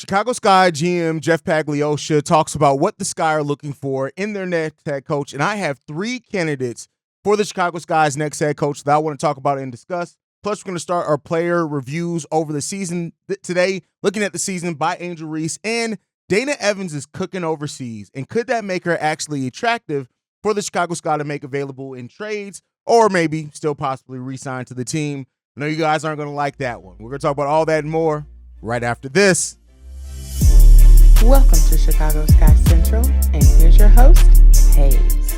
Chicago Sky GM Jeff Pagliocca talks about what the Sky are looking for in their next head coach. And I have three candidates for the Chicago Sky's next head coach that I want to talk about and discuss. Plus, we're going to start our player reviews over the season today, looking at the season by Angel Reese. And Dana Evans is cooking overseas. And could that make her actually attractive for the Chicago Sky to make available in trades or maybe still possibly re-sign to the team? I know you guys aren't going to like that one. We're going to talk about all that and more right after this. Welcome to Chicago Sky Central, and here's your host, Haize.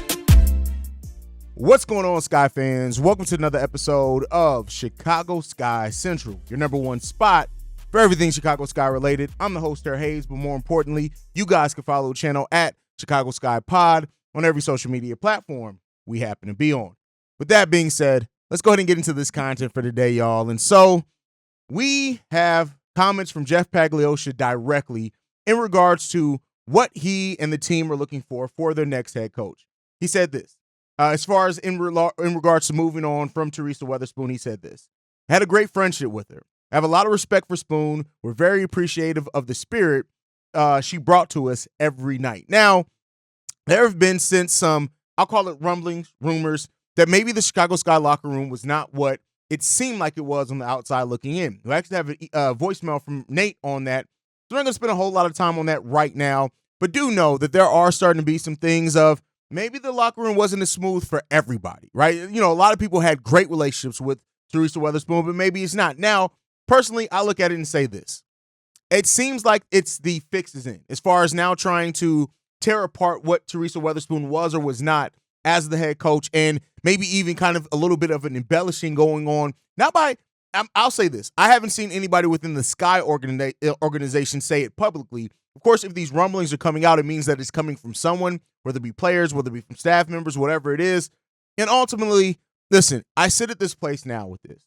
What's going on, Sky fans? Welcome to another episode of Chicago Sky Central, your number one spot for everything Chicago Sky related. I'm the host here, Haize, but more importantly, you guys can follow the channel at Chicago Sky Pod on every social media platform we happen to be on. With that being said, let's go ahead and get into this content for today, y'all. And so we have comments from Jeff Pagliocca directly in regards to what he and the team are looking for their next head coach. He said this. As far as in regards to moving on from Teresa Weatherspoon, he said this. I had a great friendship with her. I have a lot of respect for Spoon. We're very appreciative of the spirit she brought to us every night. Now, there have been since some, I'll call it rumblings, rumors, that maybe the Chicago Sky locker room was not what it seemed like it was on the outside looking in. We actually have a voicemail from Nate on that. So I'm not going to spend a whole lot of time on that right now, but do know that there are starting to be some things of maybe the locker room wasn't as smooth for everybody, right? You know, a lot of people had great relationships with Teresa Weatherspoon, but maybe it's not. Now, personally, I look at it and say this. It seems like it's the fix is in, as far as now trying to tear apart what Teresa Weatherspoon was or was not as the head coach, and maybe even kind of a little bit of an embellishing going on. Not by, I'll say this. I haven't seen anybody within the Sky organization say it publicly. Of course, if these rumblings are coming out, it means that it's coming from someone, whether it be players, whether it be from staff members, whatever it is. And ultimately, listen, I sit at this place now with this.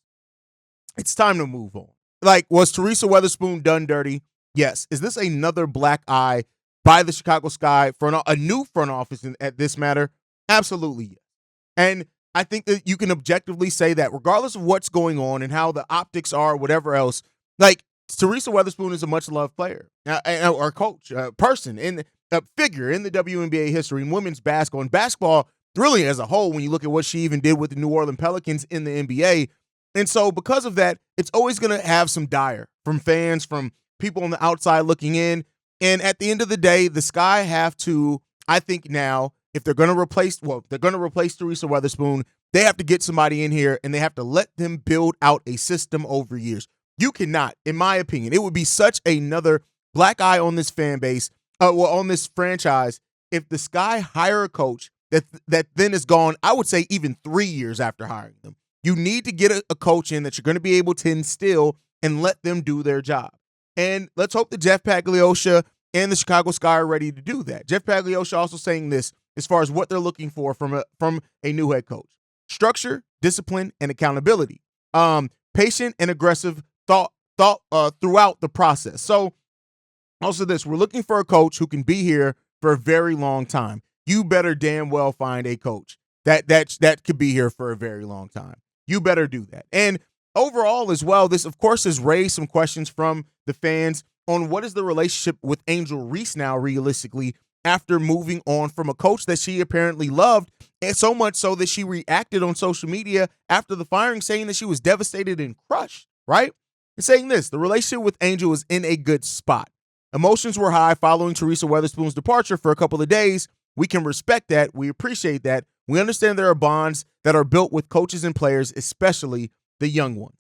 It's time to move on. Like, was Teresa Weatherspoon done dirty? Yes. Is this another black eye by the Chicago Sky for a new front office at this matter? Absolutely, yes. And I think that you can objectively say that regardless of what's going on and how the optics are, whatever else, like Teresa Weatherspoon is a much loved player or coach, person, in a figure in the WNBA history in women's basketball and basketball really as a whole when you look at what she even did with the New Orleans Pelicans in the NBA. And so because of that, it's always going to have some dire from fans, from people on the outside looking in. And at the end of the day, the Sky have to, I think now, if they're going to replace Teresa Weatherspoon, they have to get somebody in here and they have to let them build out a system over years. You cannot, in my opinion, it would be such another black eye on this fan base, on this franchise, if the Sky hire a coach that then is gone, I would say even 3 years after hiring them. You need to get a coach in that you're going to be able to instill and let them do their job. And let's hope that Jeff Pagliocca and the Chicago Sky are ready to do that. Jeff Pagliocca also saying this as far as what they're looking for from a new head coach: structure, discipline, and accountability. Patient and aggressive thought throughout the process. So also this, we're looking for a coach who can be here for a very long time. You better damn well find a coach that could be here for a very long time. You better do that. And overall as well, this of course has raised some questions from the fans on what is the relationship with Angel Reese now realistically after moving on from a coach that she apparently loved, and so much so that she reacted on social media after the firing saying that she was devastated and crushed, right? And saying this, the relationship with Angel is in a good spot. Emotions were high following Teresa Weatherspoon's departure for a couple of days. We can respect that. We appreciate that. We understand there are bonds that are built with coaches and players, especially the young ones.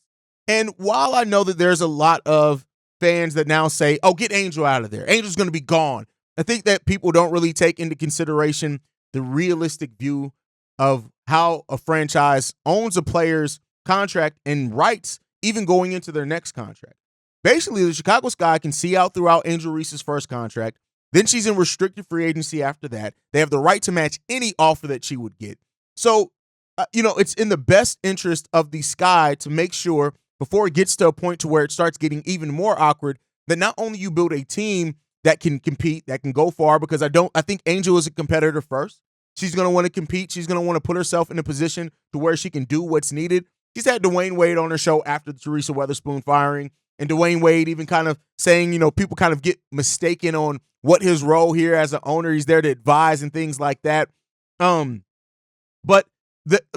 And while I know that there's a lot of fans that now say, oh, get Angel out of there. Angel's going to be gone. I think that people don't really take into consideration the realistic view of how a franchise owns a player's contract and rights, even going into their next contract. Basically, the Chicago Sky can see out throughout Angel Reese's first contract. Then she's in restricted free agency after that. They have the right to match any offer that she would get. So, it's in the best interest of the Sky to make sure before it gets to a point to where it starts getting even more awkward that not only you build a team that can compete, that can go far, because I think Angel is a competitor first. She's going to want to compete. She's going to want to put herself in a position to where she can do what's needed. She's had Dwayne Wade on her show after the Teresa Weatherspoon firing. and Dwayne Wade even kind of saying, people kind of get mistaken on what his role here as an owner. He's there to advise and things like that. But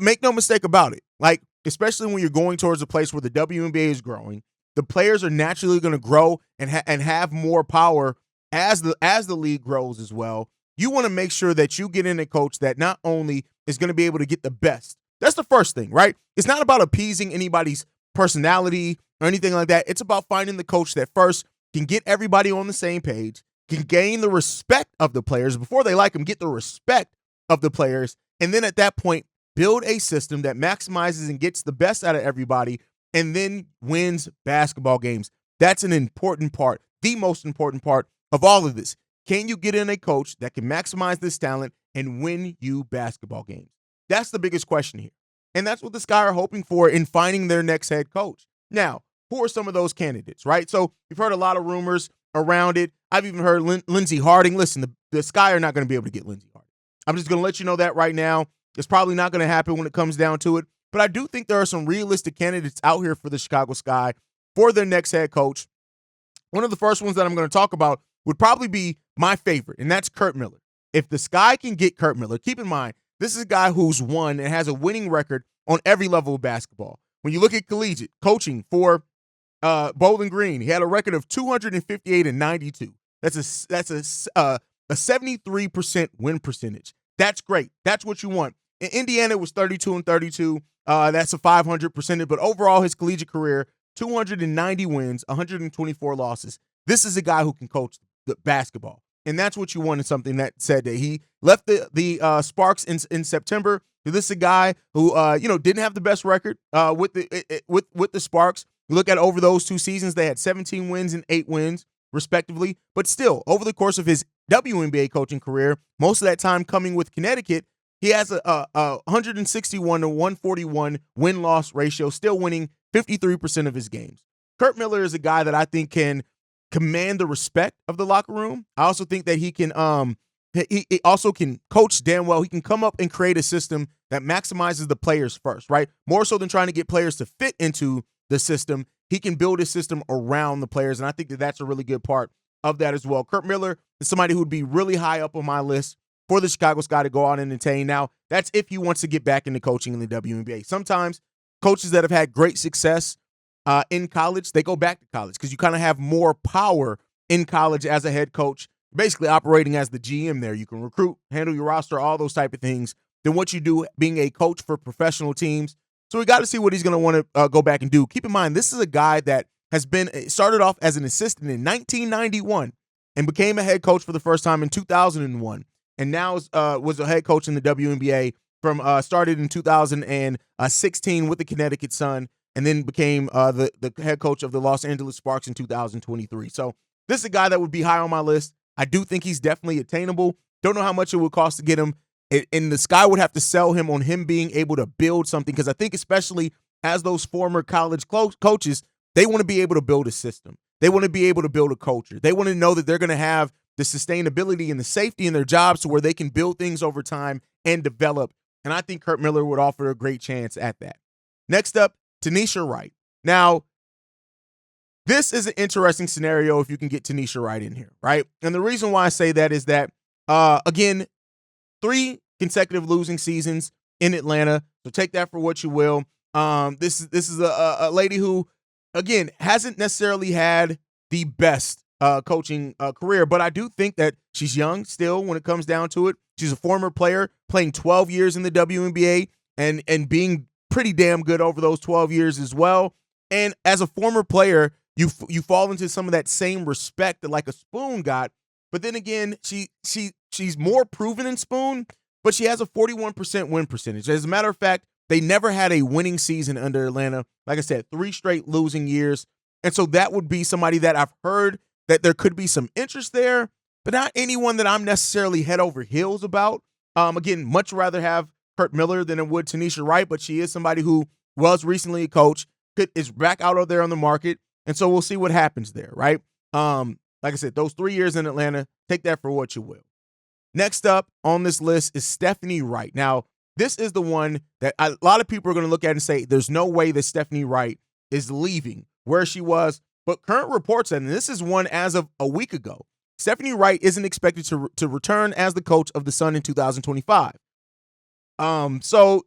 make no mistake about it. Like, especially when you're going towards a place where the WNBA is growing, the players are naturally going to grow and have more power as the league grows as well. You want to make sure that you get in a coach that not only is going to be able to get the best. That's the first thing, right? It's not about appeasing anybody's personality or anything like that. It's about finding the coach that first can get everybody on the same page, can gain the respect of the players before they like them, get the respect of the players, and then at that point, build a system that maximizes and gets the best out of everybody and then wins basketball games. That's an important part, the most important part of all of this. Can you get in a coach that can maximize this talent and win you basketball games? That's the biggest question here. And that's what the Sky are hoping for in finding their next head coach. Now, who are some of those candidates, right? So you've heard a lot of rumors around it. I've even heard Lindsey Harding. Listen, the Sky are not going to be able to get Lindsey Harding. I'm just going to let you know that right now. It's probably not going to happen when it comes down to it. But I do think there are some realistic candidates out here for the Chicago Sky for their next head coach. One of the first ones that I'm going to talk about would probably be my favorite, and that's Curt Miller. If the Sky can get Curt Miller, keep in mind, this is a guy who's won and has a winning record on every level of basketball. When you look at collegiate coaching for Bowling Green, he had a record of 258-92. That's a 73% win percentage. That's great. That's what you want. In Indiana, it was 32-32. That's a 500 percentage. But overall, his collegiate career, 290 wins, 124 losses. This is a guy who can coach the basketball. And that's what you want in something that said that he left the Sparks in September. This is a guy who didn't have the best record with the Sparks. You look at over those 2 seasons, they had 17 wins and 8 wins, respectively. But still, over the course of his WNBA coaching career, most of that time coming with Connecticut, he has a 161-141 win-loss ratio, still winning 53% of his games. Curt Miller is a guy that I think can command the respect of the locker room. I also think that he can he also can coach damn well. He can come up and create a system that maximizes the players first, right? More so than trying to get players to fit into the system. He can build a system around the players, and I think that that's a really good part of that as well. Curt Miller is somebody who would be really high up on my list for the Chicago Sky to go out and entertain. Now, that's if he wants to get back into coaching in the WNBA. Sometimes coaches that have had great success in college, they go back to college because you kind of have more power in college as a head coach, basically operating as the GM there. You can recruit, handle your roster, all those type of things, than what you do being a coach for professional teams. So we got to see what he's going to want to go back and do. Keep in mind, this is a guy that has started off as an assistant in 1991 and became a head coach for the first time in 2001, and now was a head coach in the WNBA from started in 2016 with the Connecticut Sun, and then became the head coach of the Los Angeles Sparks in 2023. So this is a guy that would be high on my list. I do think he's definitely attainable. Don't know how much it would cost to get him. And the Sky would have to sell him on him being able to build something, because I think especially as those former college coaches, they want to be able to build a system. They want to be able to build a culture. They want to know that they're going to have the sustainability and the safety in their jobs to where they can build things over time and develop. And I think Curt Miller would offer a great chance at that. Next up, Tanisha Wright. Now, this is an interesting scenario if you can get Tanisha Wright in here, right? And the reason why I say that is that, again, 3 consecutive losing seasons in Atlanta. So take that for what you will. This is a lady who, again, hasn't necessarily had the best coaching career, but I do think that she's young still when it comes down to it. She's a former player playing 12 years in the WNBA and being pretty damn good over those 12 years as well. And as a former player, you fall into some of that same respect that like a Spoon got. But then again, she's more proven than Spoon, but she has a 41% win percentage. As a matter of fact, they never had a winning season under Atlanta. Like I said, 3 straight losing years. And so that would be somebody that I've heard that there could be some interest there, but not anyone that I'm necessarily head over heels about. Again, much rather have Curt Miller than it would Tanisha Wright, but she is somebody who was recently a coach, is back out there on the market. And so we'll see what happens there, right? Like I said, those 3 years in Atlanta, take that for what you will. Next up on this list is Stephanie Wright. Now, this is the one that a lot of people are going to look at and say, there's no way that Stephanie Wright is leaving where she was But current reports, and this is one as of a week ago, Stephanie Wright isn't expected to return as the coach of the Sun in 2025. So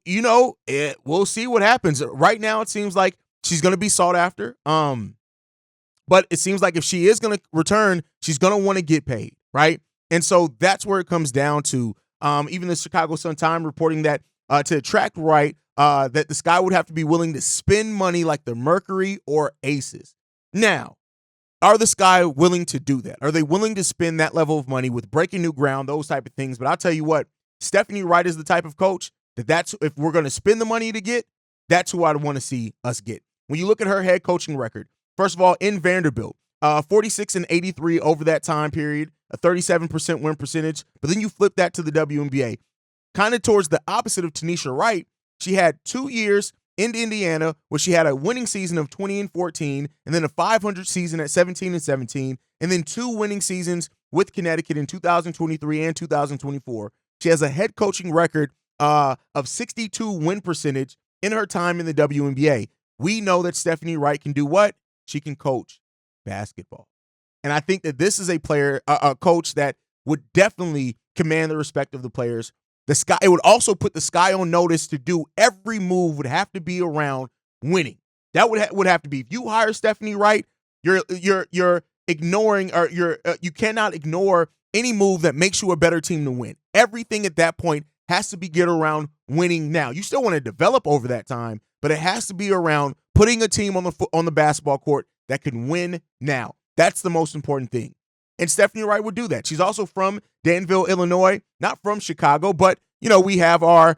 we'll see what happens. Right now, it seems like she's going to be sought after. But it seems like if she is going to return, she's going to want to get paid, right? And so that's where it comes down to. Even the Chicago Sun-Times reporting that to attract Wright, that the Sky would have to be willing to spend money like the Mercury or Aces. Now, are the Sky willing to do that? Are they willing to spend that level of money with breaking new ground, those type of things? But I'll tell you what, Stephanie Wright is the type of coach that's if we're going to spend the money to get, that's who I want to see us get. When you look at her head coaching record, first of all, in Vanderbilt, 46-83 over that time period, a 37% win percentage. But then you flip that to the WNBA. Kind of towards the opposite of Tanisha Wright, she had 2 years in Indiana where she had a winning season of 20-14, and then a 500 season at 17-17, and then 2 winning seasons with Connecticut in 2023 and 2024. She has a head coaching record of 62 win percentage in her time in the WNBA. We know that Stephanie Wright can do what? She can coach basketball. And I think that this is a coach that would definitely command the respect of the players. The Sky, it would also put the Sky on notice to do every move would have to be around winning. That would have to be. If you hire Stephanie Wright, you're ignoring, or you cannot ignore any move that makes you a better team to win. Everything at that point has to be geared around winning now. You still want to develop over that time, but it has to be around putting a team on the basketball court that can win now. That's the most important thing. And Stephanie Wright would do that. She's also from Danville, Illinois, not from Chicago, but we have our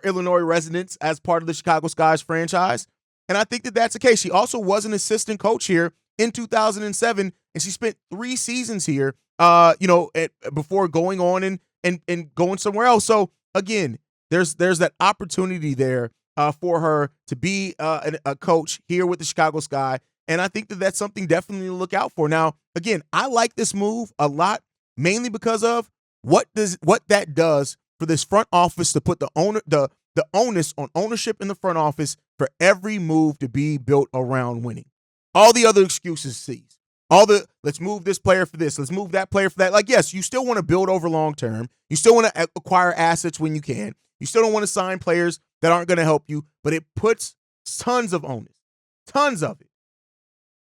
Illinois residents as part of the Chicago Sky's franchise. And I think that that's the case. She also was an assistant coach here in 2007, and she spent 3 seasons here, before going on and going somewhere else. So again, there's that opportunity there for her to be a coach here with the Chicago Sky. And I think that that's something definitely to look out for. Now, again, I like this move a lot, mainly because of what that does for this front office to put the onus on ownership in the front office for every move to be built around winning. All the other excuses cease. Let's move this player for this, let's move that player for that. Like, yes, you still want to build over long term. You still want to acquire assets when you can. You still don't want to sign players that aren't going to help you, but it puts tons of onus, tons of it,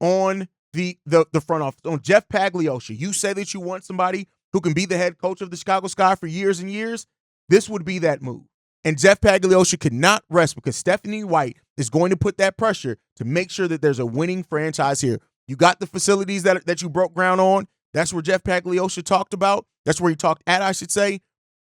on the front office, on Jeff Pagliocca. You say that you want somebody who can be the head coach of the Chicago Sky for years and years. This would be that move. And Jeff Pagliocca could not rest because Stephanie Wright is going to put that pressure to make sure that there's a winning franchise here. You got the facilities that you broke ground on. That's where Jeff Pagliocca talked about. That's where he talked at, I should say.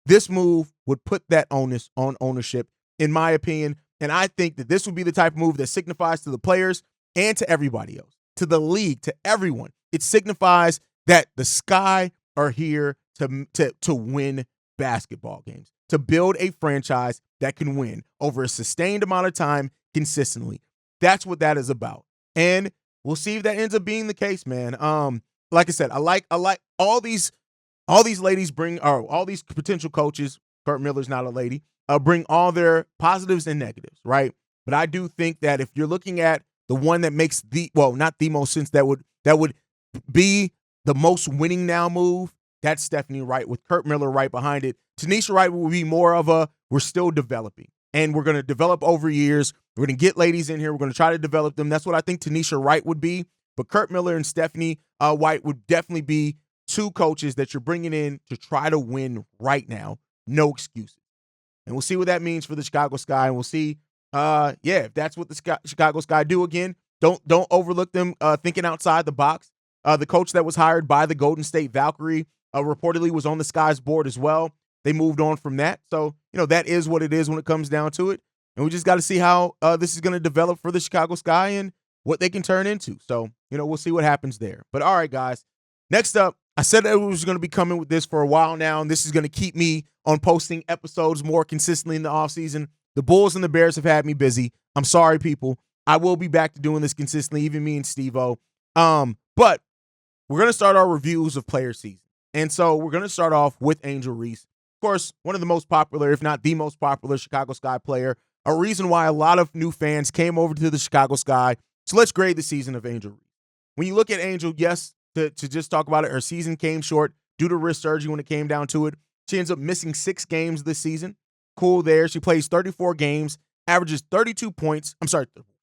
This move would put that onus on ownership, in my opinion. And I think that this would be the type of move that signifies to the players and to everybody else, to the league, to everyone. It signifies that the Sky are here to win basketball games, to build a franchise that can win over a sustained amount of time consistently. That's what that is about. And we'll see if that ends up being the case, man. Like I said, I like all these ladies all these potential coaches. Kurt Miller's not a lady. Bring all their positives and negatives, right? But I do think that if you're looking at the one that makes not the most sense, that would be the most winning now move, that's Stephanie Wright with Kurt Miller right behind it. Tanisha Wright will be more of we're still developing, and we're going to develop over years. We're going to get ladies in here. We're going to try to develop them. That's what I think Tanisha Wright would be. But Kurt Miller and Stephanie Wright would definitely be 2 coaches that you're bringing in to try to win right now. No excuses. And we'll see what that means for the Chicago Sky. And we'll see, if that's what the Chicago Sky do again. Don't overlook them thinking outside the box. The coach that was hired by the Golden State Valkyrie reportedly was on the Sky's board as well. They moved on from that. So, that is what it is when it comes down to it. And we just got to see how this is going to develop for the Chicago Sky and what they can turn into. So, we'll see what happens there. But all right, guys, next up, I said that I was going to be coming with this for a while now, and this is going to keep me on posting episodes more consistently in the offseason. The Bulls and the Bears have had me busy. I'm sorry, people. I will be back to doing this consistently, even me and Steve-O. But we're going to start our reviews of player season. And so we're going to start off with Angel Reese. Of course, one of the most popular, if not the most popular Chicago Sky player, a reason why a lot of new fans came over to the Chicago Sky. So let's grade the season of Angel Reese. when you look at Angel, yes, to just talk about it, her season came short due to wrist surgery when it came down to it. She ends up missing 6 games this season. Cool there. She plays 34 games, averages 32 points.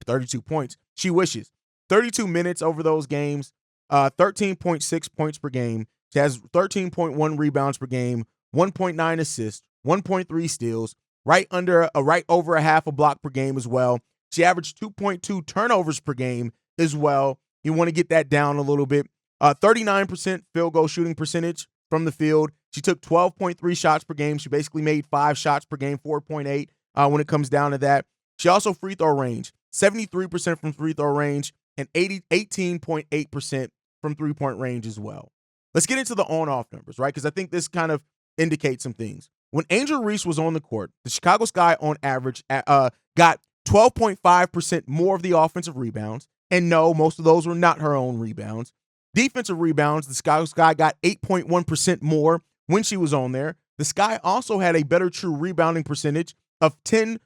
32 points. She wishes. 32 minutes over those games, 13.6 points per game. She has 13.1 rebounds per game, 1.9 assists, 1.3 steals, right over a half a block per game as well. She averaged 2.2 turnovers per game as well. You want to get that down a little bit. 39% field goal shooting percentage from the field. She took 12.3 shots per game. She basically made 5 shots per game, 4.8 when it comes down to that. She also free throw range, 73% from free throw range and 18.8% from three-point range as well. Let's get into the on-off numbers, right? Because I think this kind of indicates some things. When Angel Reese was on the court, the Chicago Sky on average got 12.5% more of the offensive rebounds. And no, most of those were not her own rebounds. Defensive rebounds, the Chicago Sky got 8.1% more when she was on there. The Sky also had a better true rebounding percentage of 10%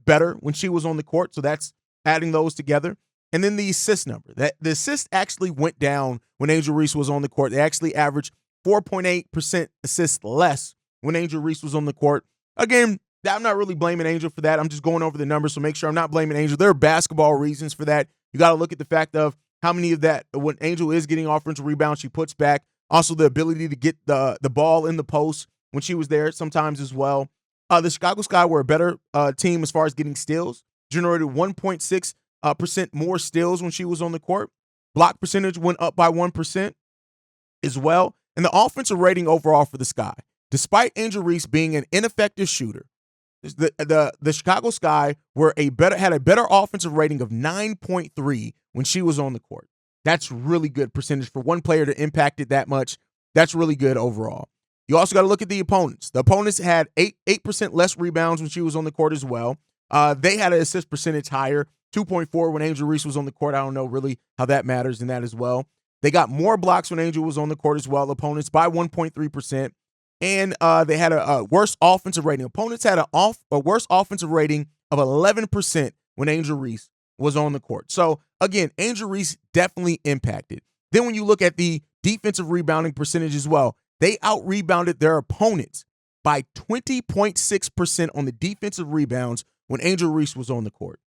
better when she was on the court. So that's adding those together. And then the assist number. The assist actually went down when Angel Reese was on the court. They actually averaged 4.8% assists less when Angel Reese was on the court. Again, I'm not really blaming Angel for that. I'm just going over the numbers, so make sure I'm not blaming Angel. There are basketball reasons for that. You got to look at the fact of how many of that, when Angel is getting offensive rebounds, she puts back. Also, the ability to get the ball in the post when she was there sometimes as well. The Chicago Sky were a better team as far as getting steals. Generated 1.6% more steals when she was on the court. Block percentage went up by 1% as well. And the offensive rating overall for the Sky, despite Angel Reese being an ineffective shooter, the Chicago Sky had a better offensive rating of 9.3 when she was on the court. That's really good percentage for one player to impact it that much. That's really good overall. You also got to look at the opponents. The opponents had 8% less rebounds when she was on the court as well. They had an assist percentage higher, 2.4 when Angel Reese was on the court. I don't know really how that matters in that as well. They got more blocks when Angel was on the court as well, opponents, by 1.3%. And they had a worse offensive rating. Opponents had a worse offensive rating of 11% when Angel Reese was on the court. So, again, Angel Reese definitely impacted. Then when you look at the defensive rebounding percentage as well, they out-rebounded their opponents by 20.6% on the defensive rebounds when Angel Reese was on the court.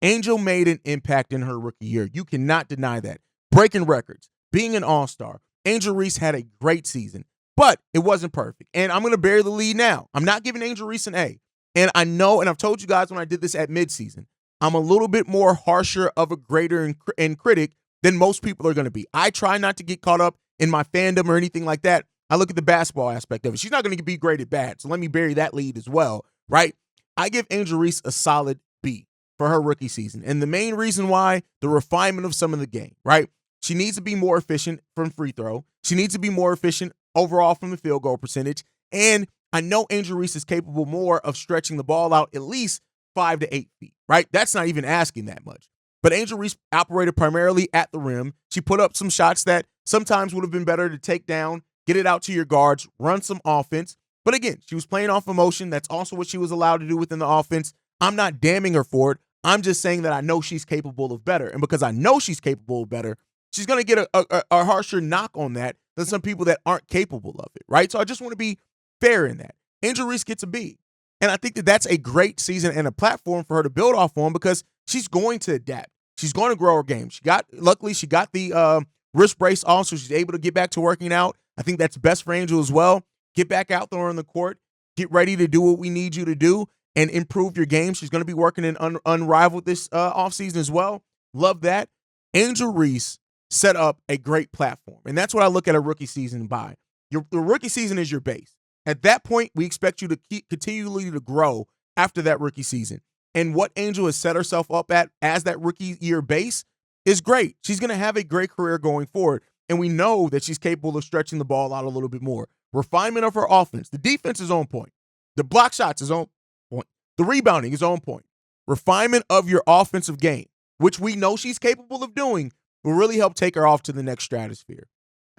Angel made an impact in her rookie year. You cannot deny that. Breaking records, being an all-star. Angel Reese had a great season, but it wasn't perfect. And I'm going to bury the lead now. I'm not giving Angel Reese an A. And I know, and I've told you guys when I did this at midseason, I'm a little bit more harsher of a grader and critic than most people are going to be. I try not to get caught up in my fandom or anything like that. I look at the basketball aspect of it. She's not going to be graded bad, so let me bury that lead as well, right? I give Angel Reese a solid B for her rookie season. And the main reason why, the refinement of some of the game, right? She needs to be more efficient from free throw. She needs to be more efficient overall from the field goal percentage. And I know Angel Reese is capable more of stretching the ball out at least 5 to 8 feet, right? That's not even asking that much. But Angel Reese operated primarily at the rim. She put up some shots that sometimes would have been better to take down, get it out to your guards, run some offense. But again, she was playing off emotion. That's also what she was allowed to do within the offense. I'm not damning her for it. I'm just saying that I know she's capable of better. And because I know she's capable of better, she's going to get a harsher knock on that than some people that aren't capable of it, right? So I just want to be fair in that. Angel Reese gets a B. And I think that that's a great season and a platform for her to build off on because she's going to adapt. She's going to grow her game. Luckily, she got the wrist brace on, so she's able to get back to working out. I think that's best for Angel as well. Get back out there on the court. Get ready to do what we need you to do and improve your game. She's going to be working in Unrivaled this offseason as well. Love that. Angel Reese set up a great platform, and that's what I look at a rookie season by. The rookie season is your base. At that point, we expect you to keep continually to grow after that rookie season. And what Angel has set herself up at as that rookie year base is great. She's going to have a great career going forward. And we know that she's capable of stretching the ball out a little bit more. Refinement of her offense. The defense is on point. The block shots is on point. The rebounding is on point. Refinement of your offensive game, which we know she's capable of doing, will really help take her off to the next stratosphere.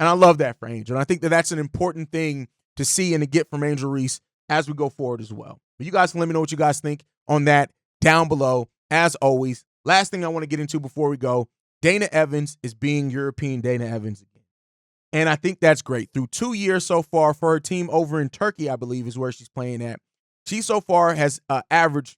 And I love that for Angel. And I think that that's an important thing to see and to get from Angel Reese as we go forward as well. But you guys can let me know what you guys think on that down below. As always, last thing I want to get into before we go, Dana Evans is being European Dana Evans again. And I think that's great. Through 2 years so far for her team over in Turkey, I believe is where she's playing at. She so far has averaged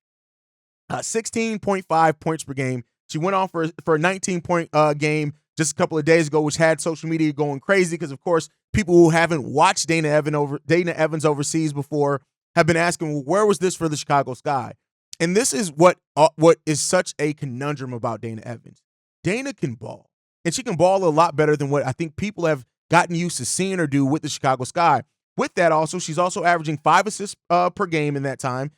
16.5 points per game. She went on for a 19-point game just a couple of days ago, which had social media going crazy because, of course, people who haven't watched Dana Evans overseas before have been asking, well, where was this for the Chicago Sky? And this is what is such a conundrum about Dana Evans. Dana can ball, and she can ball a lot better than what I think people have gotten used to seeing her do with the Chicago Sky. With that, also, she's also averaging 5 assists per game in that time.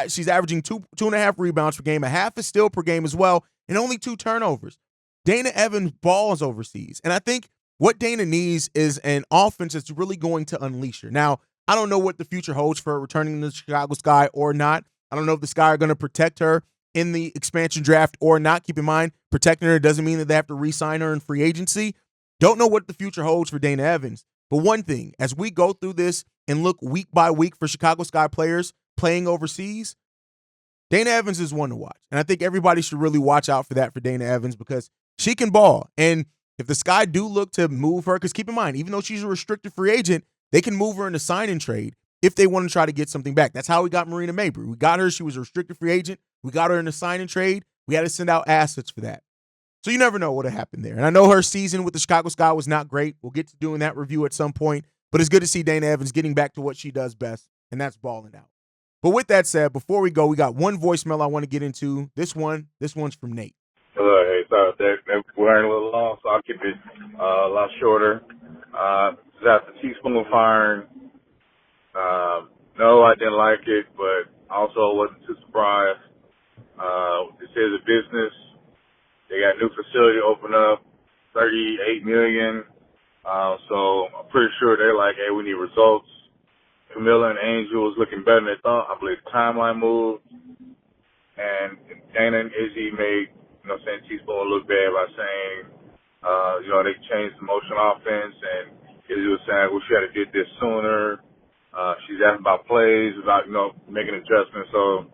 She's averaging 2.5 rebounds per game, a half a steal per game as well, and only 2 turnovers. Dana Evans balls overseas, and I think what Dana needs is an offense that's really going to unleash her. Now, I don't know what the future holds for her returning to the Chicago Sky or not. I don't know if the Sky are going to protect her in the expansion draft or not. Keep in mind, protecting her doesn't mean that they have to re-sign her in free agency. Don't know what the future holds for Dana Evans. But one thing, as we go through this and look week by week for Chicago Sky players playing overseas, Dana Evans is one to watch. And I think everybody should really watch out for that for Dana Evans because she can ball. And if the Sky do look to move her, because keep in mind, even though she's a restricted free agent, they can move her in a sign and trade if they want to try to get something back. That's how we got Marina Mabry. We got her. She was a restricted free agent. We got her in a sign and trade. We had to send out assets for that. So you never know what would happen there. And I know her season with the Chicago Sky was not great. We'll get to doing that review at some point. But it's good to see Dana Evans getting back to what she does best, and that's balling out. But with that said, before we go, we got one voicemail I want to get into. This one's from Nate. Hello, hey, sorry, we're running a little long, so I'll keep it a lot shorter. This is after teaspoon firing. No, I didn't like it, but also wasn't too surprised. This is a business. They got a new facility open up, $38 million. So I'm pretty sure they're like, hey, we need results. Camilla and Angel was looking better than they thought. I believe the timeline moved. And Dana and Izzy made, Teaspoon look bad by saying, they changed the motion offense. And Izzy was saying, we should have did this sooner. She's asking about plays, about, making adjustments. So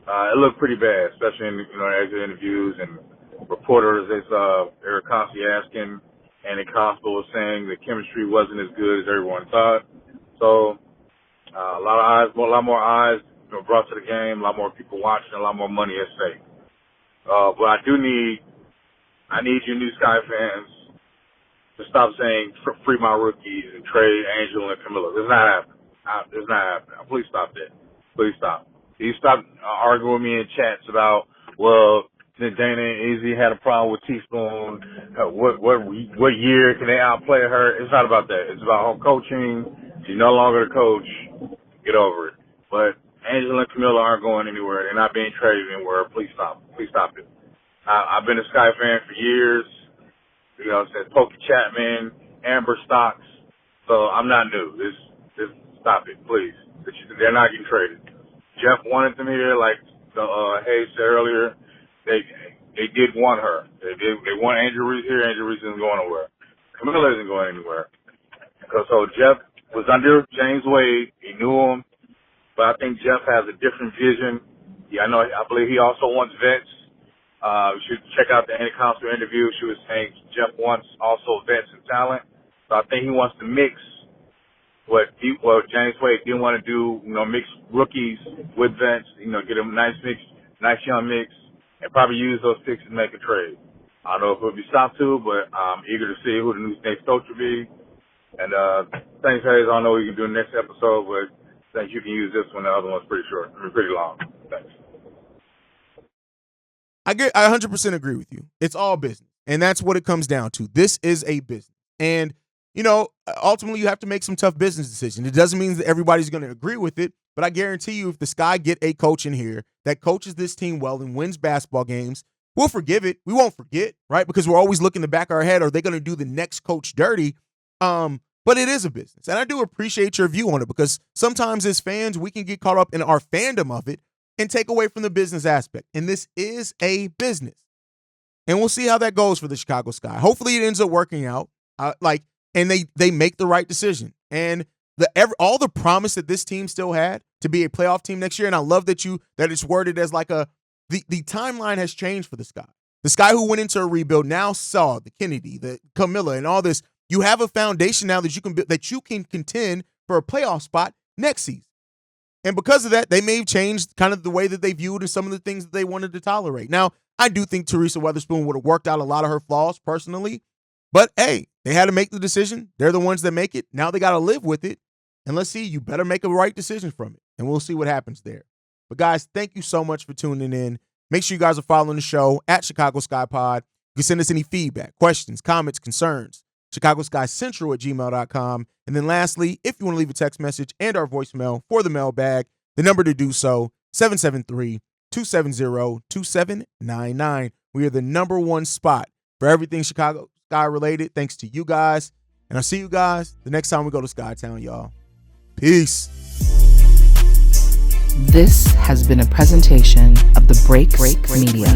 it looked pretty bad, especially in, exit interviews and reporters. Eric Consi asking, and Constable was saying the chemistry wasn't as good as everyone thought. So a lot more eyes brought to the game, a lot more people watching, a lot more money at stake. But I need you new Sky fans to stop saying free my rookies and trade Angel and Camilla. This is not happening. It's not happening. Please stop that. Please stop. You stop arguing with me in chats about, well, Dana and Izzy had a problem with Teaspoon. What year can they outplay her? It's not about that. It's about her coaching. She's no longer the coach. Get over it. But Angela and Camilla aren't going anywhere. They're not being traded anywhere. Please stop. Please stop it. I've been a Sky fan for years. Since Pokey Chapman, Amber Stocks. So I'm not new. Just stop it, please. They're not getting traded. Jeff wanted them here, like Haize said earlier. They did want her. They want Angel Reese here. Angel Reese isn't going nowhere. Camilla isn't going anywhere. So Jeff was under James Wade. He knew him. But I think Jeff has a different vision. I believe he also wants vets. You should check out the Andy Constable interview. She was saying Jeff wants also vets and talent. So I think he wants to mix what James Wade didn't want to do, mix rookies with vets, get them a nice mix, nice young mix, and probably use those picks to make a trade. I don't know if it'll be stopped to, but I'm eager to see who the new next coach will be. And thanks, Haize. I don't know what you can do in the next episode, but I think you can use this one. The other one's pretty short. Pretty long. Thanks. I 100% agree with you. It's all business, and that's what it comes down to. This is a business. And, ultimately you have to make some tough business decisions. It doesn't mean that everybody's going to agree with it, but I guarantee you if the Sky get a coach in here that coaches this team well and wins basketball games, we'll forgive it. We won't forget, right? Because we're always looking in the back of our head, are they going to do the next coach dirty? But it is a business. And I do appreciate your view on it because sometimes as fans, we can get caught up in our fandom of it and take away from the business aspect. And this is a business. And we'll see how that goes for the Chicago Sky. Hopefully it ends up working out. And they make the right decision. And all the promise that this team still had to be a playoff team next year, and I love that it's worded as like the timeline has changed for the Sky. This guy who went into a rebuild now saw the Kennedy, the Camilla, and all this. You have a foundation now that you can contend for a playoff spot next season. And because of that, they may have changed kind of the way that they viewed and some of the things that they wanted to tolerate. Now, I do think Teresa Weatherspoon would have worked out a lot of her flaws personally. But, hey, they had to make the decision. They're the ones that make it. Now they got to live with it. And let's see, you better make a right decision from it. And we'll see what happens there. But, guys, thank you so much for tuning in. Make sure you guys are following the show at Chicago Sky Pod. You can send us any feedback, questions, comments, concerns. ChicagoSkyCentral@gmail.com. And then lastly, if you want to leave a text message and our voicemail for the mailbag, the number to do so, 773-270-2799. We are the number one spot for everything Chicago Sky related, thanks to you guys. And I'll see you guys the next time we go to Skytown, y'all. Peace. This has been a presentation of the Break Media.